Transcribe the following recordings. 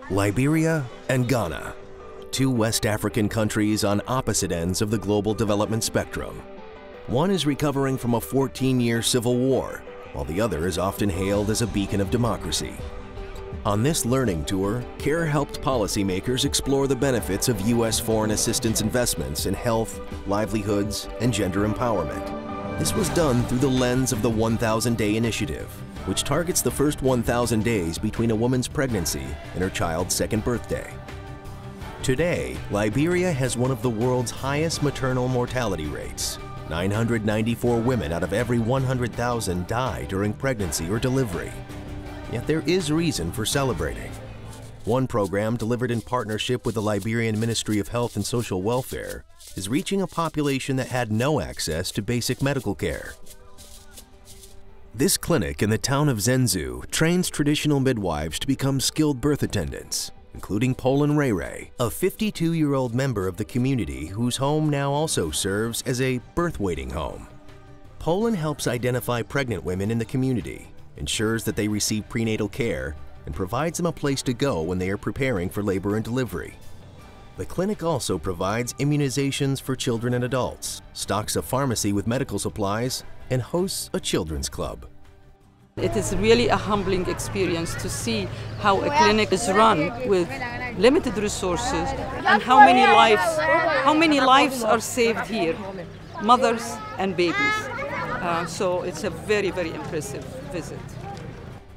Liberia and Ghana, two West African countries on opposite ends of the global development spectrum. One is recovering from a 14-year civil war, while the other is often hailed as a beacon of democracy. On this learning tour, CARE helped policymakers explore the benefits of U.S. foreign assistance investments in health, livelihoods, and gender empowerment. This was done through the lens of the 1,000-Day Initiative, which targets the first 1,000 days between a woman's pregnancy and her child's second birthday. Today, Liberia has one of the world's highest maternal mortality rates. 994 women out of every 100,000 die during pregnancy or delivery. Yet there is reason for celebrating. One program delivered in partnership with the Liberian Ministry of Health and Social Welfare is reaching a population that had no access to basic medical care. This clinic in the town of Zenzu trains traditional midwives to become skilled birth attendants, including Poland Ray Ray, a 52-year-old member of the community whose home now also serves as a birth waiting home. Poland helps identify pregnant women in the community, ensures that they receive prenatal care, and provides them a place to go when they are preparing for labor and delivery. The clinic also provides immunizations for children and adults, stocks a pharmacy with medical supplies, and hosts a children's club. It is really a humbling experience to see how a clinic is run with limited resources and how many lives are saved here, mothers and babies. So it's a very, very impressive visit.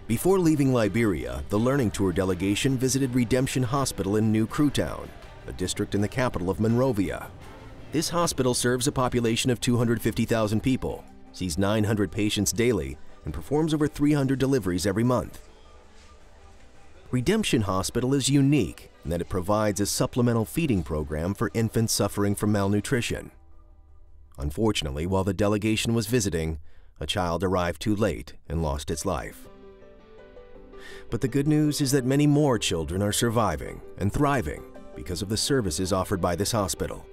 Before leaving Liberia, the Learning Tour delegation visited Redemption Hospital in New Crewtown, a district in the capital of Monrovia. This hospital serves a population of 250,000 people, sees 900 patients daily, and performs over 300 deliveries every month. Redemption Hospital is unique in that it provides a supplemental feeding program for infants suffering from malnutrition. Unfortunately, while the delegation was visiting, a child arrived too late and lost its life. But the good news is that many more children are surviving and thriving because of the services offered by this hospital.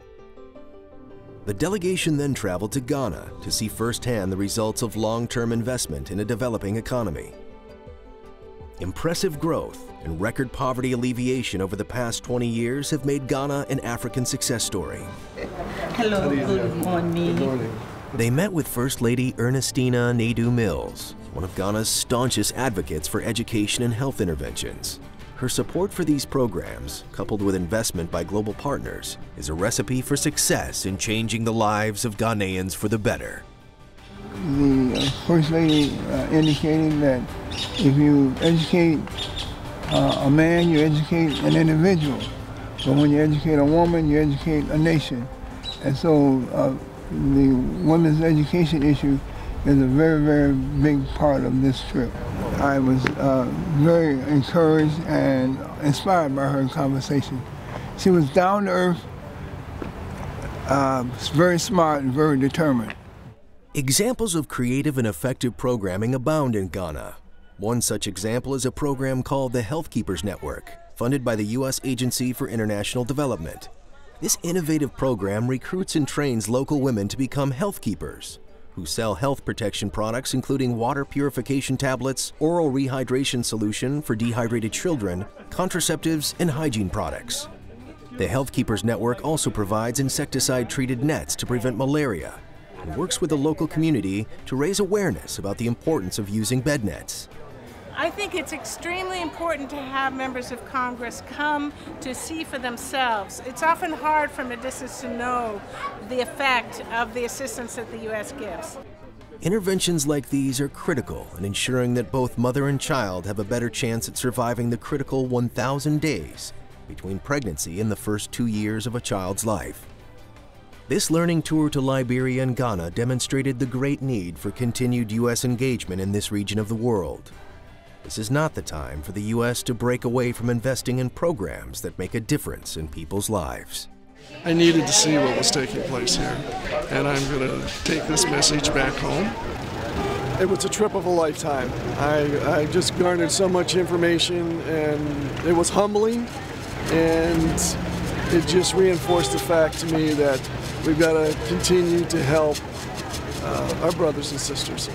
The delegation then traveled to Ghana to see firsthand the results of long-term investment in a developing economy. Impressive growth and record poverty alleviation over the past 20 years have made Ghana an African success story. Hello, good morning. Good morning. They met with First Lady Ernestina Nadu Mills, one of Ghana's staunchest advocates for education and health interventions. Her support for these programs, coupled with investment by global partners, is a recipe for success in changing the lives of Ghanaians for the better. The First Lady indicated that if you educate a man, you educate an individual. But when you educate a woman, you educate a nation. And so the women's education issue is a very, very big part of this trip. I was very encouraged and inspired by her conversation. She was down to earth, very smart and very determined. Examples of creative and effective programming abound in Ghana. One such example is a program called the Health Keepers Network, funded by the U.S. Agency for International Development. This innovative program recruits and trains local women to become health keepers, who sell health protection products including water purification tablets, oral rehydration solution for dehydrated children, contraceptives, and hygiene products. The Health Keepers Network also provides insecticide-treated nets to prevent malaria and works with the local community to raise awareness about the importance of using bed nets. I think it's extremely important to have members of Congress come to see for themselves. It's often hard from a distance to know the effect of the assistance that the U.S. gives. Interventions like these are critical in ensuring that both mother and child have a better chance at surviving the critical 1,000 days between pregnancy and the first 2 years of a child's life. This learning tour to Liberia and Ghana demonstrated the great need for continued U.S. engagement in this region of the world. This is not the time for the U.S. to break away from investing in programs that make a difference in people's lives. I needed to see what was taking place here, and I'm going to take this message back home. It was a trip of a lifetime. I just garnered so much information, and it was humbling, and it just reinforced the fact to me that we've got to continue to help our brothers and sisters.